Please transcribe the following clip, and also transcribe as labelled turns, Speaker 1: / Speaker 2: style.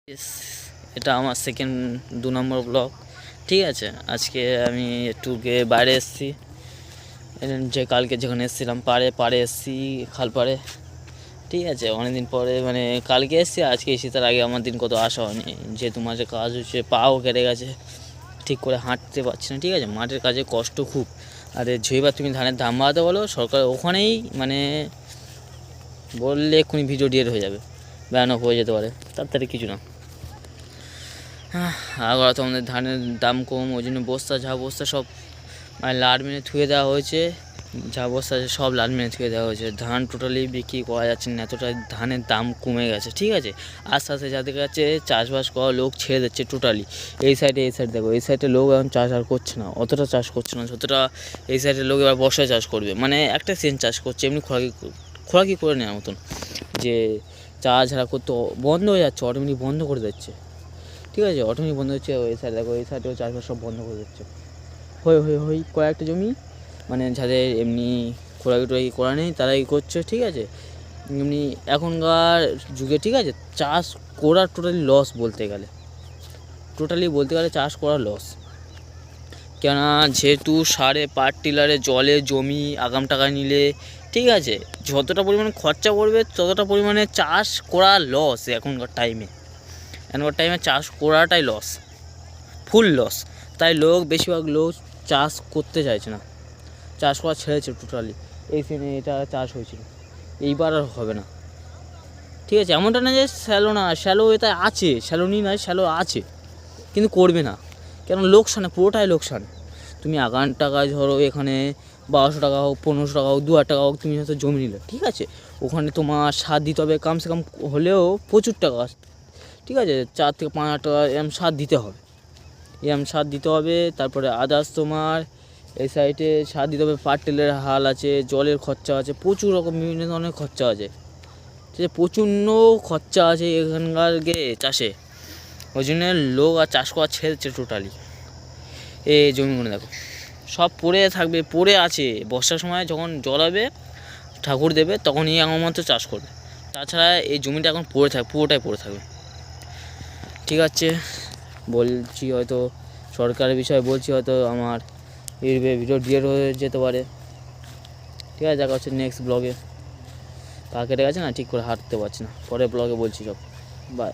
Speaker 1: Yes, এটা আমার second 2 নম্বর blog. ঠিক আছে, আজকে আমি একটু বাইরে এসেছি, যে কালকে যেখানে এসেছিলাম পাড়ে এসেছি, খালপাড়ে। ঠিক আছে, অনেকদিন পরে মানে কালকে এসেছি, আজকে এসেছি। তার আগে আমার দিন কত আসা হয়নি, যেহেতু মাঠে কাজ হচ্ছে, পাও কেটে গেছে, ঠিক করে হাঁটতে পারছি না। ঠিক আছে, মাঠের কাজে কষ্ট খুব। আর যেইবার তুমি ধানের দাম বাড়াতে বলো, সরকার ওখানেই মানে বললে এক্ষুনি ভিডিও ডিলিট হয়ে যাবে, ব্যান অফ হয়ে যেতে পারে, তাড়াতাড়ি কিছু না। আবার তো আমাদের ধানের দাম কম, ওই জন্য বস্তা সব মানে লাট মেরে থুয়ে দেওয়া হয়েছে। বস্তা আছে সব লাট মেরে থুয়ে দেওয়া হয়েছে। ধান টোটালি বিক্রি করা যাচ্ছে না, এতটা ধানের দাম কমে গেছে। ঠিক আছে, আস্তে আস্তে যাদের কাছে চাষবাস করা লোক ছেড়ে দিচ্ছে টোটালি। এই সাইড দেখো, এই সাইডে লোক এখন চাষ আর করছে না, অতটা চাষ করছে না যতটা এই সাইডের লোক এবার বর্ষায় চাষ করবে। মানে একটা সিজন চাষ করছে, এমনি খোরাকি করে নেওয়ার মতন, যে চাষ ঝাড়া করতে বন্ধ হয়ে যাচ্ছে, অটোমেটিক বন্ধ করে দিচ্ছে। ঠিক আছে, অটোমেটিক বন্ধ হচ্ছে। ওই সাইড দেখো, এই সাইডেও চাষবাস সব বন্ধ করে দিচ্ছে। হই কয়েকটা জমি মানে যাদের এমনি খোরাকি করা নেই তারাই করছে। ঠিক আছে, এমনি এখনকার যুগে ঠিক আছে চাষ করা টোটালি লস বলতে গেলে চাষ করা লস। কেননা যেহেতু সারে পাট টিলারে জলে জমি আগাম টাকা নিলে, ঠিক আছে, যতটা পরিমাণে খরচা পড়বে ততটা পরিমাণে চাষ করা লস। এখনকার টাইমে চাষ করাটাই লস, ফুল লস। তাই বেশিরভাগ লোক চাষ করতে চাইছে না, চাষ করা ছেড়েছে টোটালি। এই সিজনে এটা চাষ হয়েছিল, এইবার আর হবে না। ঠিক আছে, এমনটা না যে শ্যালো এটা আছে, শ্যালো আছে, কিন্তু করবে না। কেন? লোকসানে, পুরোটাই লোকসান। তুমি আগান টাকায় ধরো এখানে 1200 টাকা হোক, 1500 টাকা হোক, 2000 টাকা হোক, তুমি হয়তো জমি নিলে। ঠিক আছে, ওখানে তোমার সার দিতে হবে, কমসে কম হলেও প্রচুর টাকা। ঠিক আছে, 4 থেকে 5 হাজার টাকা সার দিতে হবে। তারপরে আদার্স তোমার এই সাইডে সার দিতে হবে, পাট টেলের হাল আছে, জলের খরচা আছে, প্রচুর রকম বিভিন্ন ধরনের খরচা আছে। ঠিক আছে, প্রচণ্ড খরচা আছে এখানকার চাষে। ওই জন্য লোক আর চাষ করা ছেড়েছে টোটালি। এই জমিগুলো দেখো সব পড়ে আছে। বর্ষার সময় যখন জল হবে, ঠাকুর দেবে, তখনই আমার মতো চাষ করবে। তাছাড়া এই জমিটা এখন পুরোটাই পড়ে থাকবে। ঠিক আছে, বলছি হয়তো সরকারের বিষয়ে বলছি, হয়তো আমার ভিডিও ডিলিট হয়ে যেতে পারে। ঠিক আছে, দেখা হচ্ছে নেক্সট ব্লগে। পা কেটে গেছে না, ঠিক করে হাঁটতে পারছি না, পরের ব্লগে বলছি সব। বাই।